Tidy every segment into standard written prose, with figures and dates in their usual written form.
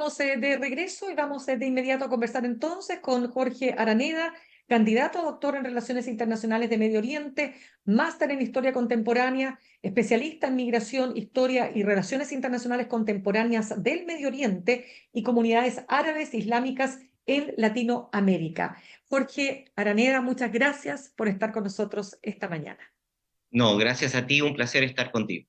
estamos de regreso y vamos de inmediato a conversar entonces con Jorge Araneda, candidato a doctor en Relaciones Internacionales de Medio Oriente, máster en Historia Contemporánea, especialista en Migración, Historia y Relaciones Internacionales Contemporáneas del Medio Oriente y comunidades árabes islámicas en Latinoamérica. Jorge Araneda, muchas gracias por estar con nosotros esta mañana. No, gracias a ti, un placer estar contigo.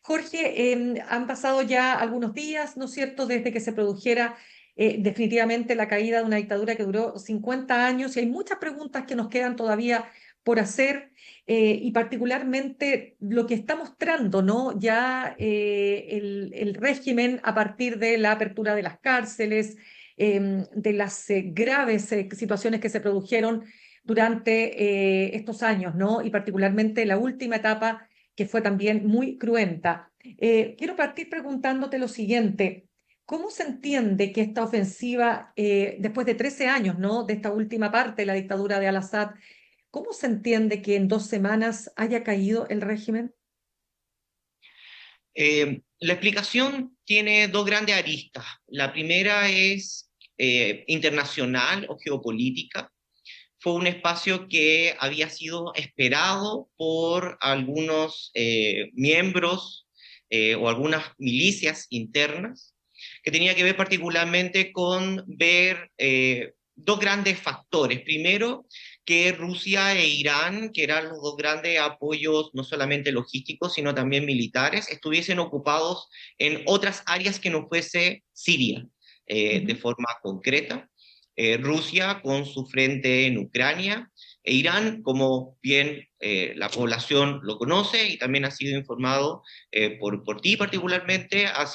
Jorge, han pasado ya algunos días, ¿no es cierto?, desde que se produjera definitivamente la caída de una dictadura que duró 50 años y hay muchas preguntas que nos quedan todavía por hacer y particularmente lo que está mostrando, ¿no? Ya el régimen a partir de la apertura de las cárceles, de las graves situaciones que se produjeron durante estos años, ¿no? Y particularmente la última etapa que fue también muy cruenta. Quiero partir preguntándote lo siguiente. ¿Cómo se entiende que esta ofensiva, después de 13 años, ¿no?, de esta última parte de la dictadura de Al-Assad, cómo se entiende que en 2 semanas haya caído el régimen? La explicación tiene dos grandes aristas. La primera es internacional o geopolítica. Fue un espacio que había sido esperado por algunos miembros o algunas milicias internas, que tenía que ver particularmente con ver dos grandes factores. Primero, que Rusia e Irán, que eran los dos grandes apoyos, no solamente logísticos, sino también militares, estuviesen ocupados en otras áreas que no fuese Siria, de Ujú. forma concreta. Rusia con su frente en Ucrania, e Irán, como bien la población lo conoce y también ha sido informado por ti particularmente, ha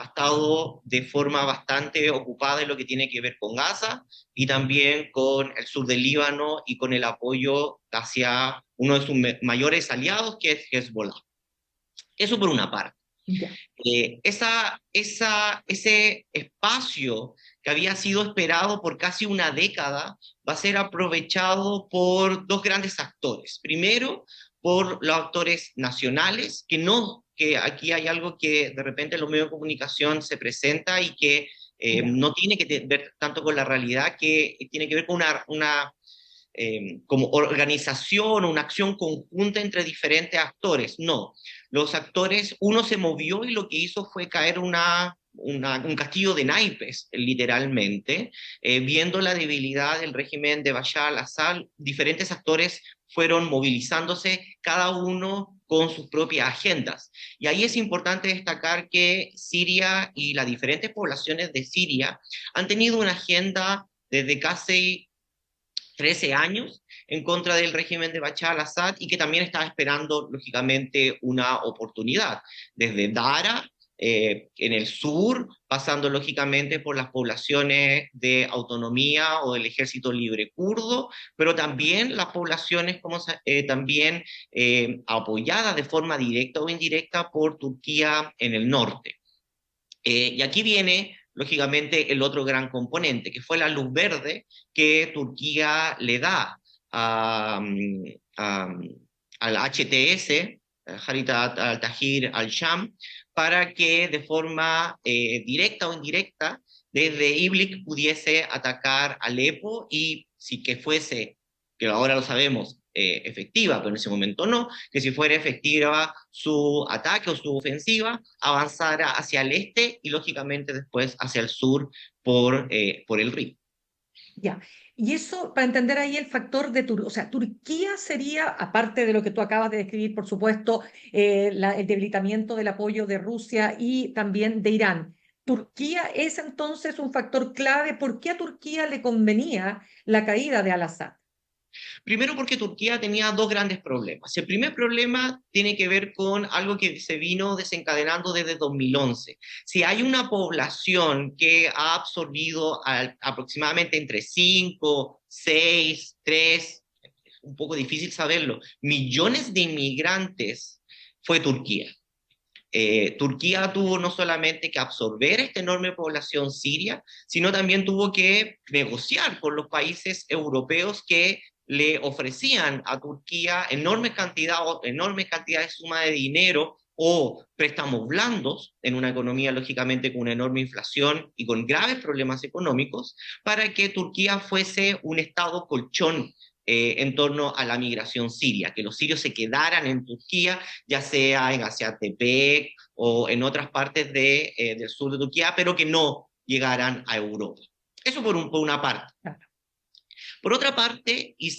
estado de forma bastante ocupada en lo que tiene que ver con Gaza y también con el sur del Líbano y con el apoyo hacia uno de sus mayores aliados, que es Hezbollah. Eso por una parte. Ya. Ese espacio que había sido esperado por casi una década va a ser aprovechado por dos grandes actores. Primero, por los actores nacionales, que aquí hay algo que de repente en los medios de comunicación se presenta y que Ya. no tiene que ver tanto con la realidad, que tiene que ver con como organización o una acción conjunta entre diferentes actores. No, los actores, uno se movió y lo que hizo fue caer un castillo de naipes, literalmente, viendo la debilidad del régimen de Bashar al-Assad, diferentes actores fueron movilizándose, cada uno con sus propias agendas. Y ahí es importante destacar que Siria y las diferentes poblaciones de Siria han tenido una agenda desde casi 13 años en contra del régimen de Bashar al-Assad y que también estaba esperando, lógicamente, una oportunidad. Desde Dara, en el sur, pasando lógicamente por las poblaciones de autonomía o del ejército libre kurdo, pero también las poblaciones también apoyadas de forma directa o indirecta por Turquía en el norte. Y aquí viene, lógicamente, el otro gran componente, que fue la luz verde que Turquía le da a- al HTS, Harit al-Tahrir al-Sham, para que de forma directa o indirecta, desde Idlib pudiese atacar Alepo y si que fuese, que ahora lo sabemos, efectiva, pero en ese momento no, que si fuera efectiva su ataque o su ofensiva, avanzara hacia el este y lógicamente después hacia el sur por el Rin. Ya. Y eso, para entender ahí el factor de Turquía, o sea, Turquía sería, aparte de lo que tú acabas de describir, por supuesto, el debilitamiento del apoyo de Rusia y también de Irán. Turquía es entonces un factor clave. ¿Por qué a Turquía le convenía la caída de Al-Assad? Primero porque Turquía tenía dos grandes problemas. El primer problema tiene que ver con algo que se vino desencadenando desde 2011. Si hay una población que ha absorbido aproximadamente entre 5, 6, 3, un poco difícil saberlo, millones de inmigrantes, fue Turquía. Turquía tuvo no solamente que absorber esta enorme población siria, sino también tuvo que negociar con los países europeos que le ofrecían a Turquía enormes cantidades de suma de dinero o préstamos blandos en una economía lógicamente con una enorme inflación y con graves problemas económicos, para que Turquía fuese un estado colchón en torno a la migración siria, que los sirios se quedaran en Turquía, ya sea en Asiatepec o en otras partes del sur de Turquía, pero que no llegaran a Europa. Eso por una parte. Por otra parte, y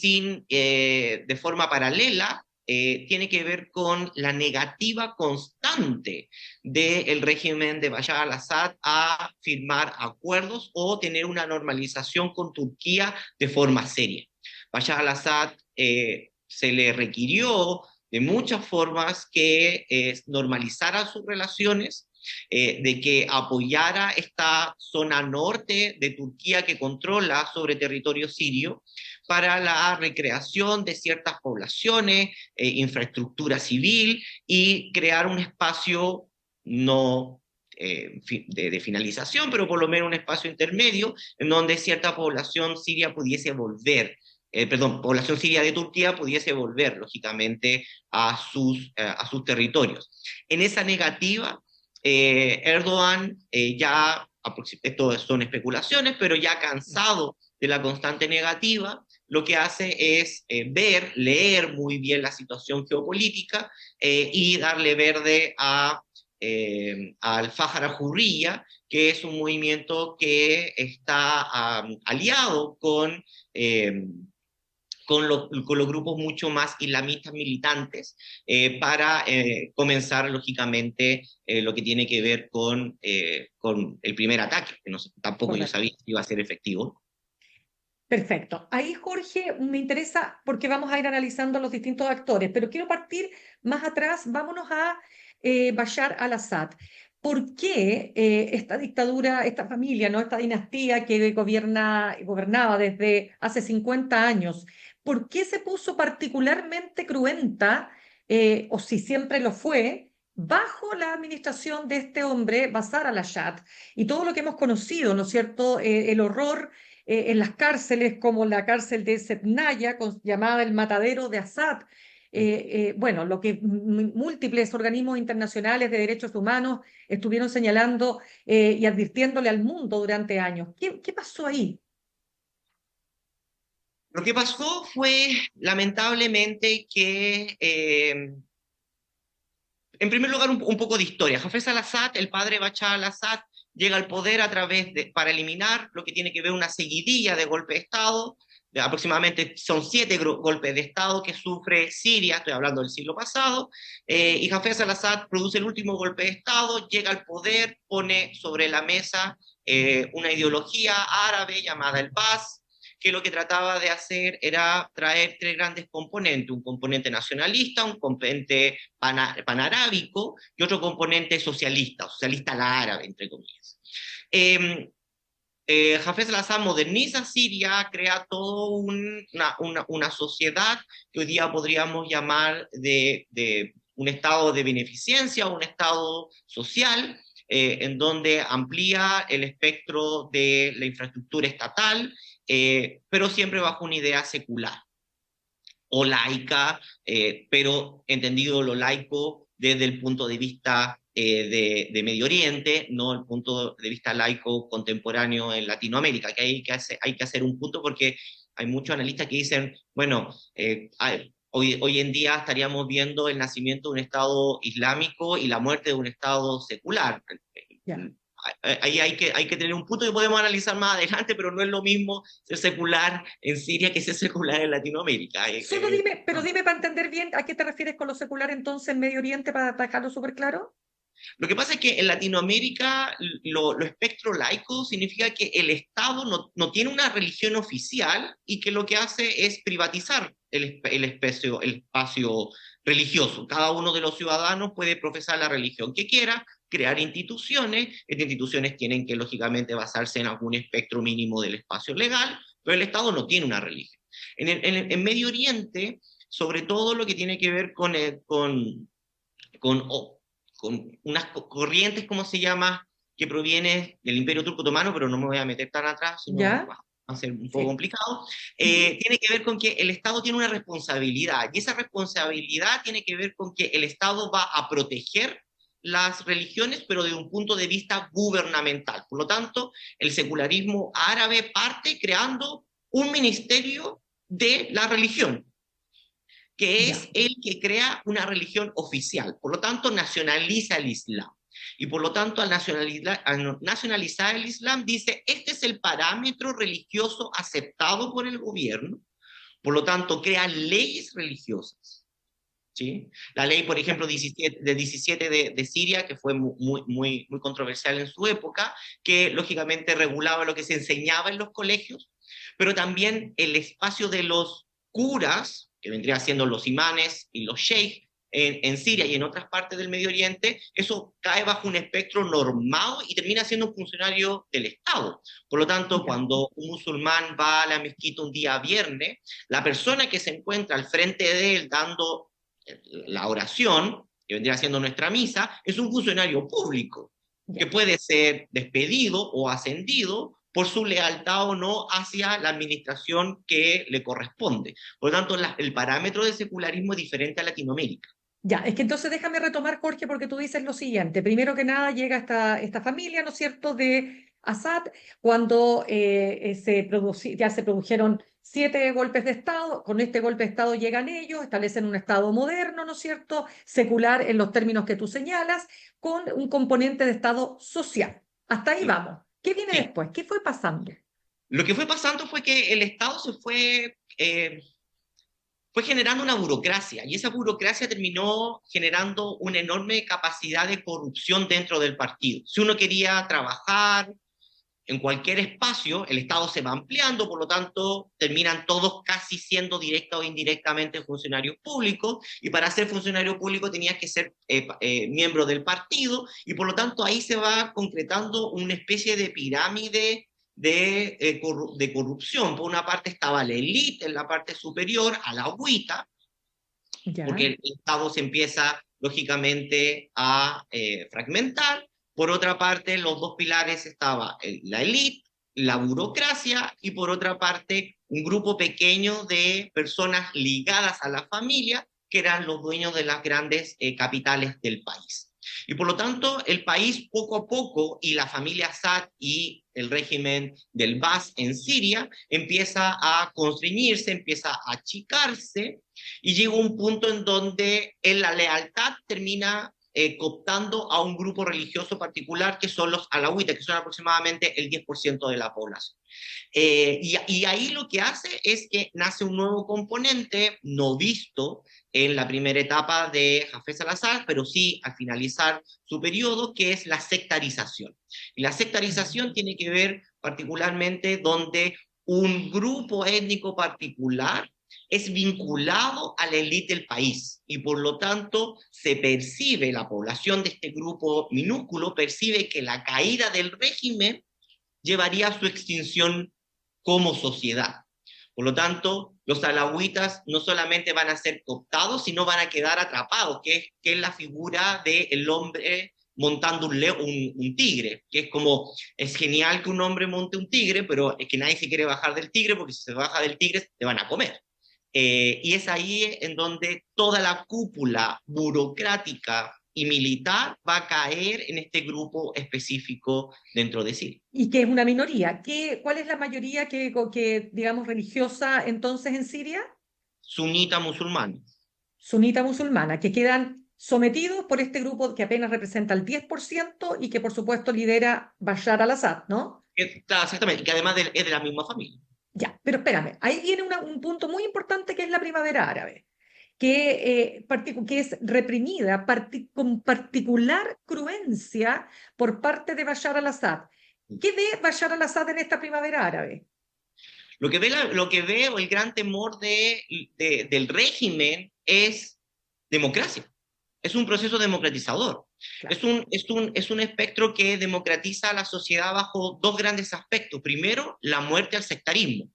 de forma paralela, tiene que ver con la negativa constante del régimen de Bashar al-Assad a firmar acuerdos o tener una normalización con Turquía de forma seria. Bashar al-Assad se le requirió de muchas formas que normalizara sus relaciones, de que apoyara esta zona norte de Turquía que controla sobre territorio sirio para la recreación de ciertas poblaciones, infraestructura civil y crear un espacio no de finalización, pero por lo menos un espacio intermedio en donde cierta población siria pudiese volver, población siria de Turquía pudiese volver, lógicamente, a sus territorios. En esa negativa, Erdogan esto son especulaciones, pero ya cansado de la constante negativa, lo que hace es leer muy bien la situación geopolítica y darle verde al Fajara Hurriya, que es un movimiento que está aliado con los grupos mucho más islamistas militantes para comenzar, lógicamente, lo que tiene que ver con el primer ataque, que tampoco yo Correcto. sabía si iba a ser efectivo. Perfecto. Ahí, Jorge, me interesa porque vamos a ir analizando los distintos actores, pero quiero partir más atrás. Vámonos a Bashar al-Assad. ¿Por qué esta dictadura, esta familia, ¿no? Esta dinastía que gobernaba desde hace 50 años, por qué se puso particularmente cruenta, o si siempre lo fue, bajo la administración de este hombre, Bashar al-Assad, y todo lo que hemos conocido, ¿no es cierto? El horror en las cárceles como la cárcel de Setnaya, llamada el matadero de Assad. Bueno, lo que múltiples organismos internacionales de derechos humanos estuvieron señalando y advirtiéndole al mundo durante años. ¿Qué pasó ahí? Lo que pasó fue, lamentablemente, que en primer lugar, un poco de historia. Hafez al-Assad, el padre Bashar al-Assad, llega al poder para eliminar lo que tiene que ver una seguidilla de golpes de Estado. Aproximadamente son 7 golpes de Estado que sufre Siria, estoy hablando del siglo pasado, y Hafez al-Assad produce el último golpe de Estado, llega al poder, pone sobre la mesa una ideología árabe llamada el Ba'ath, que lo que trataba de hacer era traer 3 grandes componentes: un componente nacionalista, un componente panarábico y otro componente socialista, socialista la árabe, entre comillas. Hafez al-Assad moderniza Siria, crea toda una sociedad que hoy día podríamos llamar de un estado de beneficencia, un estado social, en donde amplía el espectro de la infraestructura estatal, pero siempre bajo una idea secular o laica, pero entendido lo laico desde el punto de vista de Medio Oriente, no el punto de vista laico contemporáneo en Latinoamérica, que hay que hacer un punto porque hay muchos analistas que dicen, bueno, hoy en día estaríamos viendo el nacimiento de un Estado islámico y la muerte de un Estado secular. Ya. Ahí hay que tener un punto que podemos analizar más adelante, pero no es lo mismo ser secular en Siria que ser secular en Latinoamérica. Solo dime, pero dime para entender bien a qué te refieres con lo secular entonces en Medio Oriente para dejarlo súper claro. Lo que pasa es que en Latinoamérica lo espectro laico significa que el Estado no tiene una religión oficial y que lo que hace es privatizar el espacio religioso. Cada uno de los ciudadanos puede profesar la religión que quiera, crear instituciones. Estas instituciones tienen que, lógicamente, basarse en algún espectro mínimo del espacio legal, pero el Estado no tiene una religión. En Medio Oriente, sobre todo lo que tiene que ver con con unas corrientes, ¿cómo se llama?, que proviene del Imperio Turco Otomano, pero no me voy a meter tan atrás, sino ¿Ya? va a ser un poco Sí. complicado, Ujú. tiene que ver con que el Estado tiene una responsabilidad, y esa responsabilidad tiene que ver con que el Estado va a proteger las religiones, pero desde un punto de vista gubernamental. Por lo tanto, el secularismo árabe parte creando un ministerio de la religión, que es Ya. el que crea una religión oficial. Por lo tanto, nacionaliza el Islam. Y por lo tanto, al nacionalizar el Islam, dice, este es el parámetro religioso aceptado por el gobierno. Por lo tanto, crea leyes religiosas. ¿Sí? La ley, por Ya. ejemplo, 17 de Siria, que fue muy controversial en su época, que lógicamente regulaba lo que se enseñaba en los colegios, pero también el espacio de los curas, que vendrían siendo los imanes y los sheikh, en Siria y en otras partes del Medio Oriente, eso cae bajo un espectro normado y termina siendo un funcionario del Estado. Por lo tanto, Ya. cuando un musulmán va a la mezquita un día viernes, la persona que se encuentra al frente de él dando la oración, que vendría siendo nuestra misa, es un funcionario público que Ya. puede ser despedido o ascendido por su lealtad o no hacia la administración que le corresponde. Por lo tanto, el parámetro de secularismo es diferente a Latinoamérica. Ya, es que entonces déjame retomar, Jorge, porque tú dices lo siguiente. Primero que nada llega esta familia, ¿no es cierto?, de Assad, cuando ya se produjeron 7 golpes de Estado. Con este golpe de Estado llegan ellos, establecen un Estado moderno, ¿no es cierto?, secular en los términos que tú señalas, con un componente de Estado social. Hasta ahí Sí. vamos. ¿Qué viene Sí. después? ¿Qué fue pasando? Lo que fue pasando fue que el Estado fue generando una burocracia, y esa burocracia terminó generando una enorme capacidad de corrupción dentro del partido. Si uno quería trabajar en cualquier espacio, el Estado se va ampliando, por lo tanto, terminan todos casi siendo directa o indirectamente funcionarios públicos, y para ser funcionario público tenías que ser miembro del partido, y por lo tanto ahí se va concretando una especie de pirámide de corrupción. Por una parte estaba la élite en la parte superior, a la agüita, porque Ya, el Estado se empieza lógicamente a fragmentar. Por otra parte, los dos pilares estaba la élite, la burocracia, y por otra parte, un grupo pequeño de personas ligadas a la familia, que eran los dueños de las grandes capitales del país. Y por lo tanto, el país poco a poco, y la familia Assad y el régimen del Baas en Siria, empieza a constreñirse, empieza a achicarse, y llega un punto en donde en la lealtad termina cooptando a un grupo religioso particular, que son los alawitas, que son aproximadamente el 10% de la población. Y ahí lo que hace es que nace un nuevo componente no visto en la primera etapa de Hafez al-Assad, pero sí al finalizar su periodo, que es la sectarización. Y la sectarización tiene que ver particularmente donde un grupo étnico particular es vinculado a la élite del país, y por lo tanto se percibe, la población de este grupo minúsculo percibe que la caída del régimen llevaría a su extinción como sociedad. Por lo tanto, los alawitas no solamente van a ser cooptados, sino van a quedar atrapados, que es la figura del hombre montando un tigre, que es como, es genial que un hombre monte un tigre, pero es que nadie se quiere bajar del tigre, porque si se baja del tigre te van a comer. Y es ahí en donde toda la cúpula burocrática y militar va a caer en este grupo específico dentro de Siria. y que es una minoría. ¿Cuál es la mayoría digamos, religiosa entonces en Siria? Sunita musulmán. Sunita musulmana, que quedan sometidos por este grupo que apenas representa el 10% y que por supuesto lidera Bashar al-Assad, ¿no? Exactamente, y que además es de la misma familia. Ya, pero espérame, ahí viene un punto muy importante que es la primavera árabe, que es reprimida con particular cruencia por parte de Bashar al-Assad. ¿Qué ve Bashar al-Assad en esta primavera árabe? Lo que ve o el gran temor del régimen es democracia. Es un proceso democratizador. Claro. Es un espectro que democratiza a la sociedad bajo dos grandes aspectos. Primero, la muerte al sectarismo,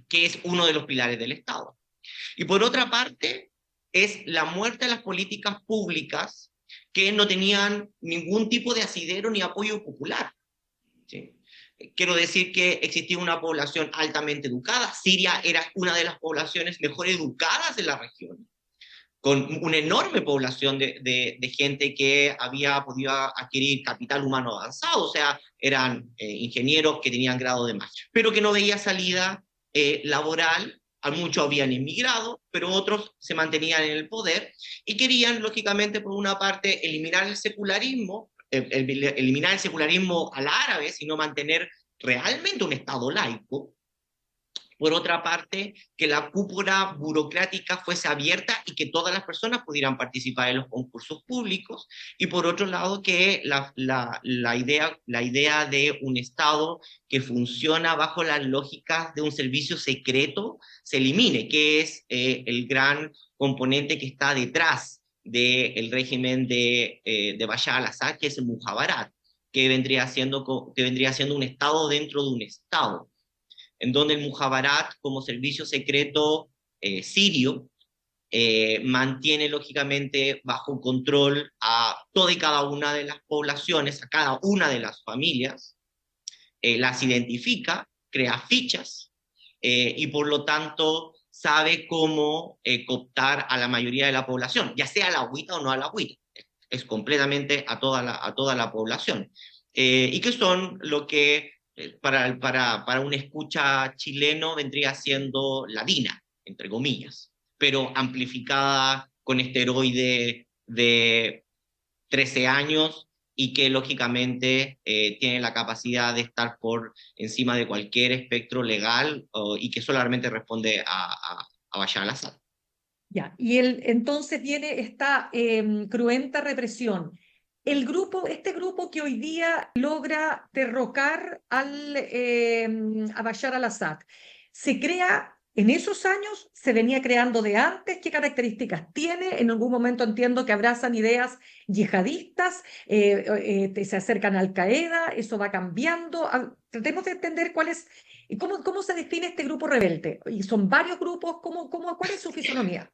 que es uno de los pilares del Estado. Y por otra parte, es la muerte a las políticas públicas que no tenían ningún tipo de asidero ni apoyo popular. ¿Sí? Quiero decir que existía una población altamente educada. Siria era una de las poblaciones mejor educadas de la región, con una enorme población de gente que había podido adquirir capital humano avanzado, o sea, eran ingenieros que tenían grado de máster, pero que no veía salida laboral. A muchos habían inmigrado, pero otros se mantenían en el poder y querían, lógicamente, por una parte, eliminar el secularismo, eliminar el secularismo al árabe, sino mantener realmente un Estado laico. Por otra parte, que la cúpula burocrática fuese abierta y que todas las personas pudieran participar en los concursos públicos. Y por otro lado, que la idea de un Estado que funciona bajo las lógicas de un servicio secreto se elimine, que es el gran componente que está detrás del régimen de Bashar al-Assad, que es el Mujabarat, que vendría siendo un Estado dentro de un Estado, en donde el Mujabarat, como servicio secreto sirio, mantiene lógicamente bajo control a toda y cada una de las poblaciones, a cada una de las familias, las identifica, crea fichas, y por lo tanto sabe cómo cooptar a la mayoría de la población, ya sea a la agüita o no a la agüita. Es completamente a toda la población. Y que son lo que para un escucha chileno vendría siendo la DINA, entre comillas, pero amplificada con esteroide de 13 años y que lógicamente tiene la capacidad de estar por encima de cualquier espectro legal y que solamente responde a Bashar al-Assad. Ya, y entonces viene esta cruenta represión. Este grupo que hoy día logra derrocar a Bashar al-Assad, ¿se crea en esos años? ¿Se venía creando de antes? ¿Qué características tiene? En algún momento entiendo que abrazan ideas yihadistas, se acercan a Al-Qaeda, eso va cambiando. Tratemos de entender cómo se define este grupo rebelde. ¿Y son varios grupos? ¿Cuál es su fisonomía?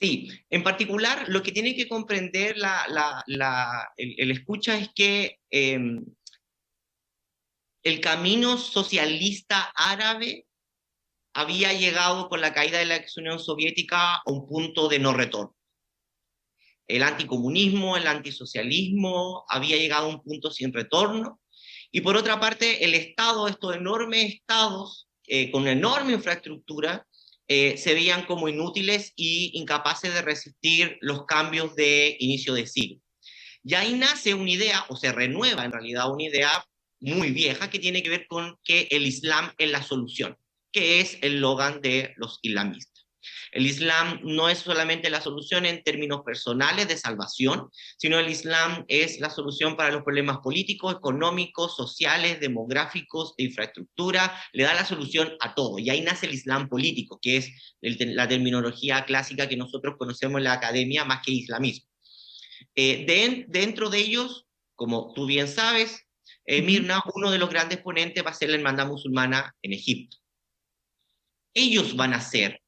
Sí, en particular lo que tiene que comprender el escucha es que el camino socialista árabe había llegado con la caída de la ex Unión Soviética a un punto de no retorno. El anticomunismo, el antisocialismo había llegado a un punto sin retorno. Y por otra parte, el Estado, estos enormes estados con una enorme infraestructura, se veían como inútiles y incapaces de resistir los cambios de inicio de siglo. Y ahí nace una idea, o se renueva en realidad una idea muy vieja que tiene que ver con que el Islam es la solución, que es el eslogan de los islamistas. El Islam no es solamente la solución en términos personales de salvación, sino el Islam es la solución para los problemas políticos, económicos, sociales, demográficos, de infraestructura, le da la solución a todo. Y ahí nace el Islam político, que es la terminología clásica que nosotros conocemos en la academia más que islamismo. Dentro de ellos, como tú bien sabes, Mirna, uno de los grandes ponentes va a ser la hermandad musulmana en Egipto. Ellos van a ser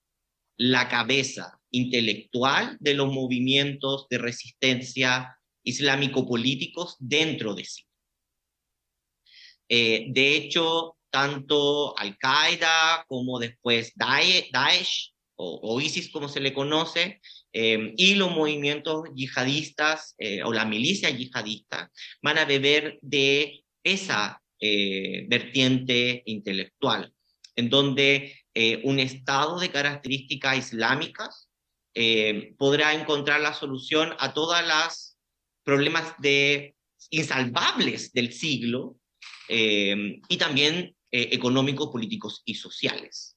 la cabeza intelectual de los movimientos de resistencia islámico-políticos dentro de sí. De hecho, tanto Al-Qaeda como después Daesh o ISIS como se le conoce, y los movimientos yihadistas o la milicia yihadista van a beber de esa vertiente intelectual, en donde un Estado de características islámicas podrá encontrar la solución a todos los problemas insalvables del siglo, y también económicos, políticos y sociales.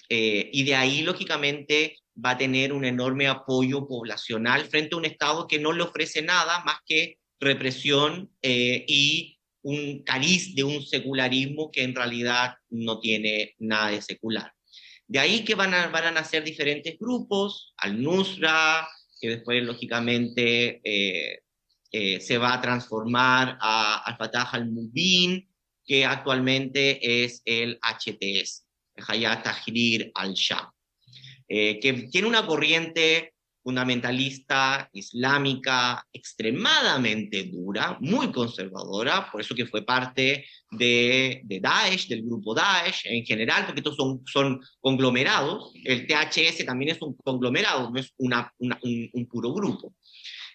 Y de ahí, lógicamente, va a tener un enorme apoyo poblacional frente a un Estado que no le ofrece nada más que represión y un cariz de un secularismo que en realidad no tiene nada de secular. De ahí que van a nacer diferentes grupos, Al-Nusra, que después, lógicamente, se va a transformar al Fatah al-Mubin, que actualmente es el HTS, el Hayat Tahrir al-Sham, que tiene una corriente fundamentalista, islámica, extremadamente dura, muy conservadora, por eso que fue parte de Daesh, del grupo Daesh en general, porque estos son conglomerados. El THS también es un conglomerado, no es un puro grupo.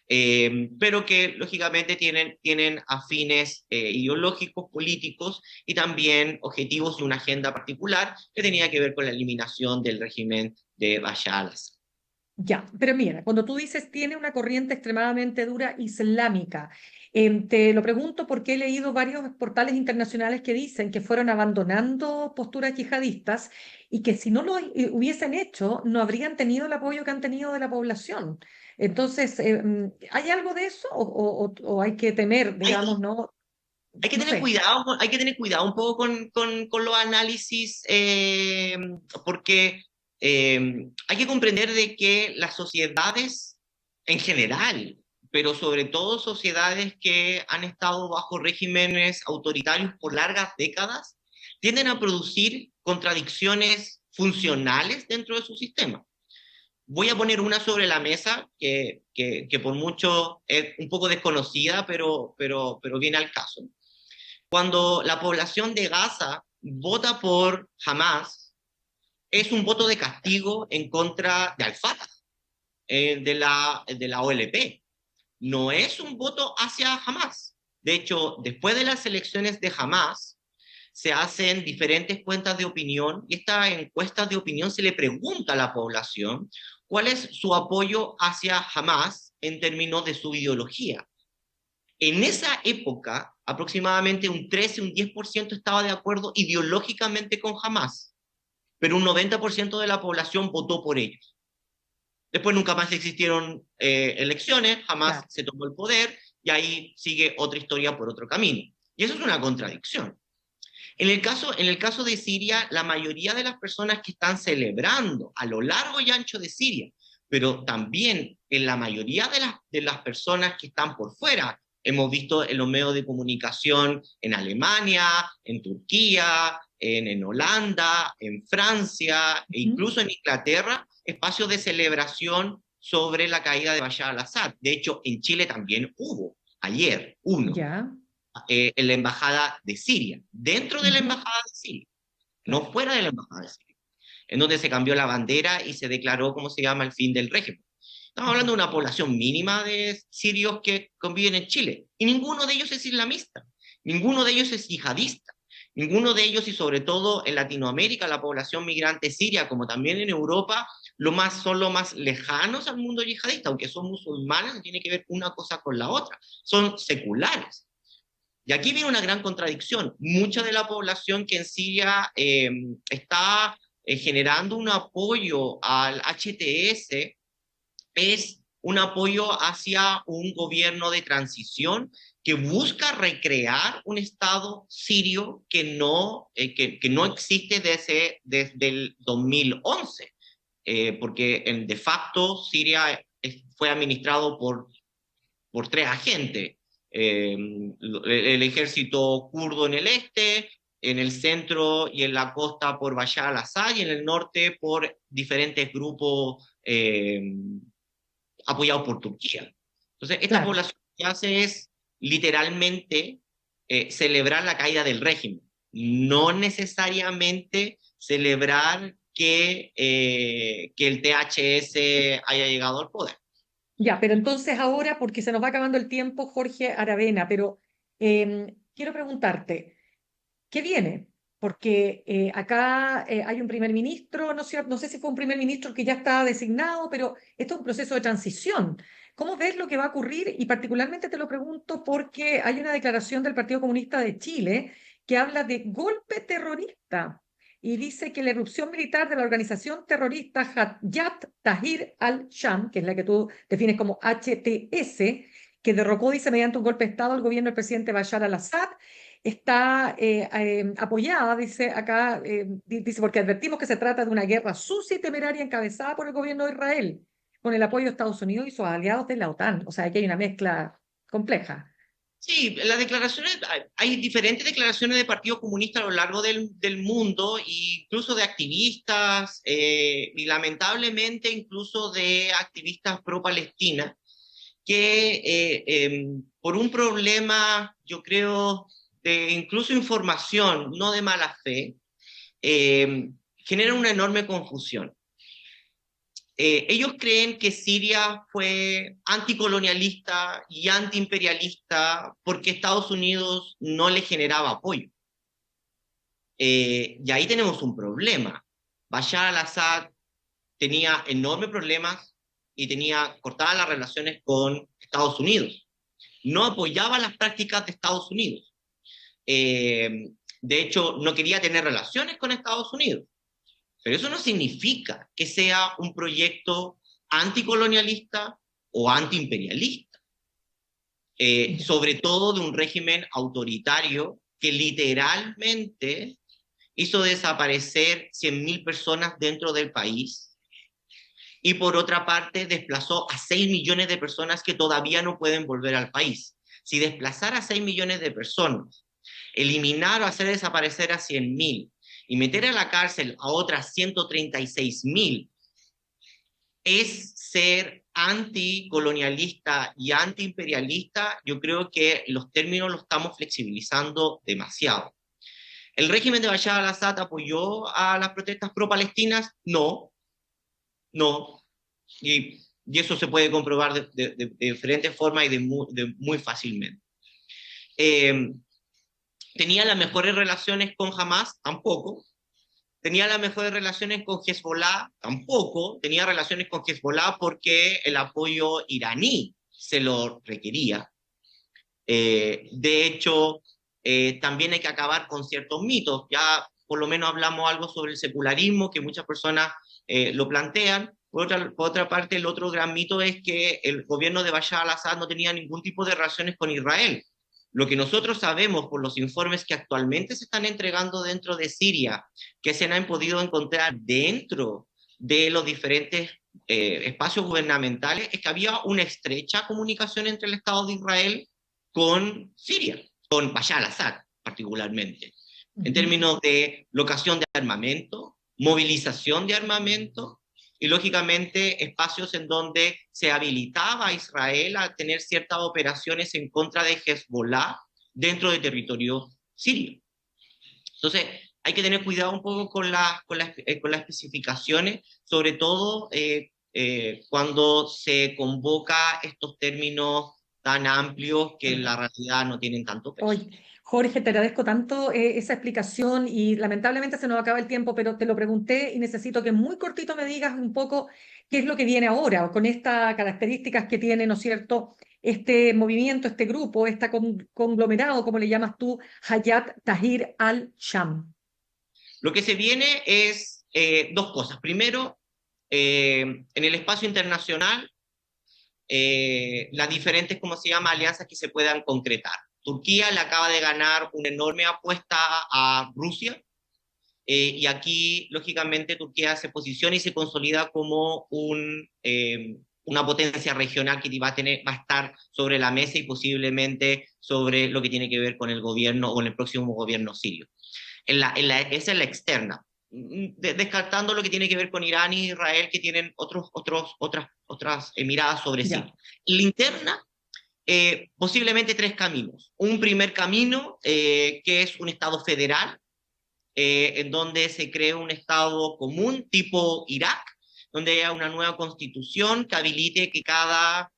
Pero que lógicamente tienen afines ideológicos, políticos y también objetivos y una agenda particular que tenía que ver con la eliminación del régimen de Bashar al-Assad. Ya, pero mira, cuando tú dices tiene una corriente extremadamente dura islámica, te lo pregunto porque he leído varios portales internacionales que dicen que fueron abandonando posturas yihadistas y que si no lo hubiesen hecho, no habrían tenido el apoyo que han tenido de la población. Entonces, ¿hay algo de eso o hay que temer, Hay, digamos, no? hay que No tener sé. cuidado, hay que tener cuidado un poco con los análisis, porque hay que comprender de que las sociedades en general, pero sobre todo sociedades que han estado bajo regímenes autoritarios por largas décadas, tienden a producir contradicciones funcionales dentro de su sistema. Voy a poner una sobre la mesa que por mucho es un poco desconocida, pero viene al caso. Cuando la población de Gaza vota por Hamas, es un voto de castigo en contra de Al-Fatah, de la OLP. No es un voto hacia Hamas. De hecho, después de las elecciones de Hamas, se hacen diferentes cuentas de opinión y estas encuestas de opinión se le pregunta a la población cuál es su apoyo hacia Hamas en términos de su ideología. En esa época, aproximadamente un 13, un 10% estaba de acuerdo ideológicamente con Hamas, pero un 90% de la población votó por ellos. Después nunca más existieron elecciones, Hamas Claro. se tomó el poder y ahí sigue otra historia por otro camino. Y eso es una contradicción. En el caso de Siria, la mayoría de las personas que están celebrando a lo largo y ancho de Siria, pero también en la mayoría de las personas que están por fuera, hemos visto en los medios de comunicación en Alemania, en Turquía, en Holanda, en Francia e Ujú. incluso en Inglaterra, espacios de celebración sobre la caída de Bashar al-Assad. De hecho, en Chile también hubo, ayer, uno Ya. en la embajada de Siria, dentro de la Ujú. embajada de Siria, no Claro. fuera de la embajada de Siria, en donde se cambió la bandera y se declaró, ¿cómo se llama?, el fin del régimen. Estamos hablando Ujú. de una población mínima de sirios que conviven en Chile, y ninguno de ellos es islamista, ninguno de ellos es yihadista, ninguno de ellos, y sobre todo en Latinoamérica, la población migrante siria, como también en Europa, son los más lejanos al mundo yihadista, aunque son musulmanes, no tiene que ver una cosa con la otra, son seculares. Y aquí viene una gran contradicción. Mucha de la población que en Siria está generando un apoyo al HTS es un apoyo hacia un gobierno de transición que busca recrear un Estado sirio que no existe desde el 2011, porque de facto Siria fue administrado por tres agentes, el ejército kurdo en el este, en el centro y en la costa por Bashar al-Assad y en el norte por diferentes grupos apoyados por Turquía. Entonces, esta Claro. población lo que hace es literalmente celebrar la caída del régimen, no necesariamente celebrar que el THS haya llegado al poder. Ya, pero entonces ahora, porque se nos va acabando el tiempo, Jorge Aravena, pero quiero preguntarte, ¿qué viene? Porque acá hay un primer ministro, no sé si fue un primer ministro que ya está designado, pero esto es un proceso de transición. ¿Cómo ves lo que va a ocurrir? Y particularmente te lo pregunto porque hay una declaración del Partido Comunista de Chile que habla de golpe terrorista y dice que la erupción militar de la organización terrorista Hayat Tahrir al-Sham, que es la que tú defines como HTS, que derrocó, dice, mediante un golpe de Estado al gobierno del presidente Bashar al-Assad, está apoyada, dice acá, dice, porque advertimos que se trata de una guerra sucia y temeraria encabezada por el gobierno de Israel, con el apoyo de Estados Unidos y sus aliados de la OTAN. O sea, aquí hay una mezcla compleja. Sí, las declaraciones, hay diferentes declaraciones de Partido Comunista a lo largo del mundo, e incluso de activistas, y lamentablemente incluso de activistas pro-Palestina, que por un problema, yo creo, de incluso información, no de mala fe, eh, genera una enorme confusión. Ellos creen que Siria fue anticolonialista y antiimperialista porque Estados Unidos no le generaba apoyo. Y ahí tenemos un problema. Bashar al-Assad tenía enormes problemas y tenía cortadas las relaciones con Estados Unidos. No apoyaba las prácticas de Estados Unidos. De hecho, no quería tener relaciones con Estados Unidos. Pero eso no significa que sea un proyecto anticolonialista o antiimperialista, sobre todo de un régimen autoritario que literalmente hizo desaparecer 100.000 personas dentro del país y por otra parte desplazó a 6 millones de personas que todavía no pueden volver al país. Si desplazar a 6 millones de personas, eliminar o hacer desaparecer a 100.000 y meter a la cárcel a otras 136.000 es ser anticolonialista y antiimperialista. Yo creo que los términos los estamos flexibilizando demasiado. ¿El régimen de Bashar al-Assad apoyó a las protestas pro-palestinas? No, no. Y eso se puede comprobar de diferentes formas y muy fácilmente. ¿Tenía las mejores relaciones con Hamas? Tampoco. ¿Tenía las mejores relaciones con Hezbollah? Tampoco. Tenía relaciones con Hezbollah porque el apoyo iraní se lo requería. De hecho, también hay que acabar con ciertos mitos. Ya por lo menos hablamos algo sobre el secularismo, que muchas personas lo plantean. Por otra parte, el otro gran mito es que el gobierno de Bashar al-Assad no tenía ningún tipo de relaciones con Israel. Lo que nosotros sabemos por los informes que actualmente se están entregando dentro de Siria, que se han podido encontrar dentro de los diferentes espacios gubernamentales, es que había una estrecha comunicación entre el Estado de Israel con Siria, con Bashar al-Assad particularmente, en términos de locación de armamento, movilización de armamento, y lógicamente espacios en donde se habilitaba a Israel a tener ciertas operaciones en contra de Hezbollah dentro de territorio sirio. Entonces, hay que tener cuidado un poco con las especificaciones, sobre todo cuando se convoca estos términos tan amplios que en la realidad no tienen tanto peso. Oye, Jorge, te agradezco tanto esa explicación y lamentablemente se nos acaba el tiempo, pero te lo pregunté y necesito que muy cortito me digas un poco qué es lo que viene ahora, con estas características que tiene, ¿no es cierto?, este movimiento, este grupo, este conglomerado, como le llamas tú, Hayat Tahrir al-Sham. Lo que se viene es dos cosas. Primero, en el espacio internacional, las diferentes, ¿cómo se llama?, alianzas que se puedan concretar. Turquía le acaba de ganar una enorme apuesta a Rusia, y aquí, lógicamente, Turquía se posiciona y se consolida como una potencia regional que va a estar sobre la mesa y posiblemente sobre lo que tiene que ver con el gobierno o el próximo gobierno sirio. Esa es la externa. Descartando lo que tiene que ver con Irán y Israel, que tienen otras miradas sobre sí. En la interna, posiblemente tres caminos. Un primer camino, que es un Estado federal, en donde se cree un Estado común tipo Irak, donde haya una nueva constitución que habilite que cada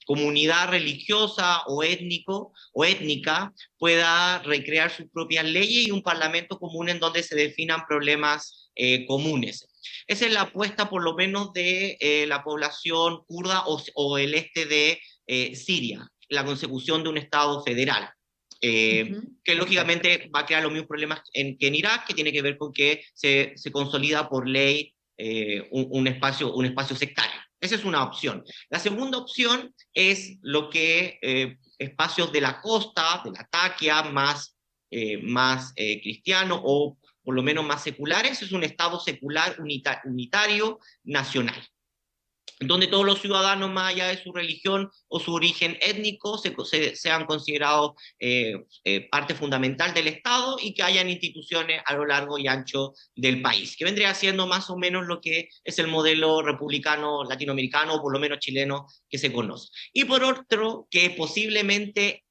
comunidad religiosa o étnica pueda recrear sus propias leyes y un parlamento común en donde se definan problemas comunes. Esa es la apuesta por lo menos de la población kurda o el este de Siria, la consecución de un Estado federal. Que lógicamente va a crear los mismos problemas que en Irak, que tiene que ver con que se consolida por ley un espacio sectario. Esa es una opción. La segunda opción es lo que espacios de la costa, de la Taquia, más cristiano o por lo menos más seculares, es un Estado secular unitario nacional. donde todos los ciudadanos, más allá de su religión o su origen étnico, sean considerados parte fundamental del Estado y que hayan instituciones a lo largo y ancho del país, que vendría siendo más o menos lo que es el modelo republicano latinoamericano, o por lo menos chileno, que se conoce. Y por otro, que posiblemente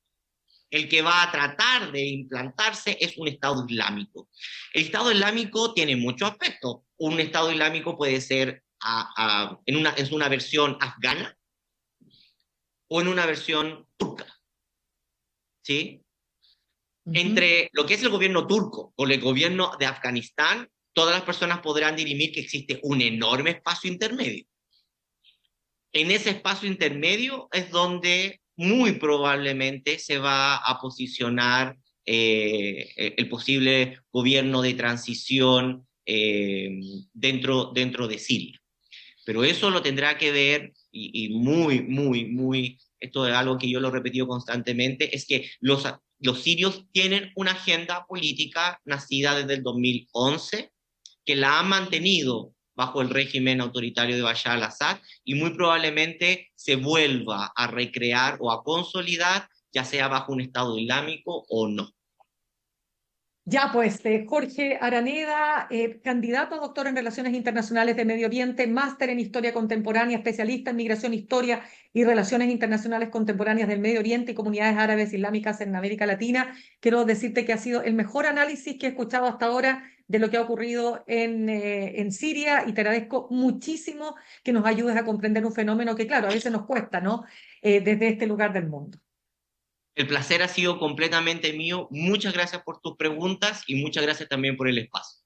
el que va a tratar de implantarse es un Estado Islámico. El Estado Islámico tiene muchos aspectos. Un Estado Islámico puede ser en una versión afgana o en una versión turca, ¿sí? Entre lo que es el gobierno turco o el gobierno de Afganistán, todas las personas podrán dirimir que existe un enorme espacio intermedio. En ese espacio intermedio es donde muy probablemente se va a posicionar el posible gobierno de transición dentro de Siria. Pero eso lo tendrá que ver, y muy, esto es algo que yo lo he repetido constantemente, es que los sirios tienen una agenda política nacida desde el 2011, que la han mantenido bajo el régimen autoritario de Bashar al-Assad, y muy probablemente se vuelva a recrear o a consolidar, ya sea bajo un Estado islámico o no. Ya, pues, Jorge Araneda, candidato a doctor en Relaciones Internacionales de Medio Oriente, máster en Historia Contemporánea, especialista en Migración, Historia y Relaciones Internacionales Contemporáneas del Medio Oriente y Comunidades Árabes Islámicas en América Latina. Quiero decirte que ha sido el mejor análisis que he escuchado hasta ahora de lo que ha ocurrido en Siria, y te agradezco muchísimo que nos ayudes a comprender un fenómeno que, claro, a veces nos cuesta, ¿no? Desde este lugar del mundo. El placer ha sido completamente mío. Muchas gracias por tus preguntas y muchas gracias también por el espacio.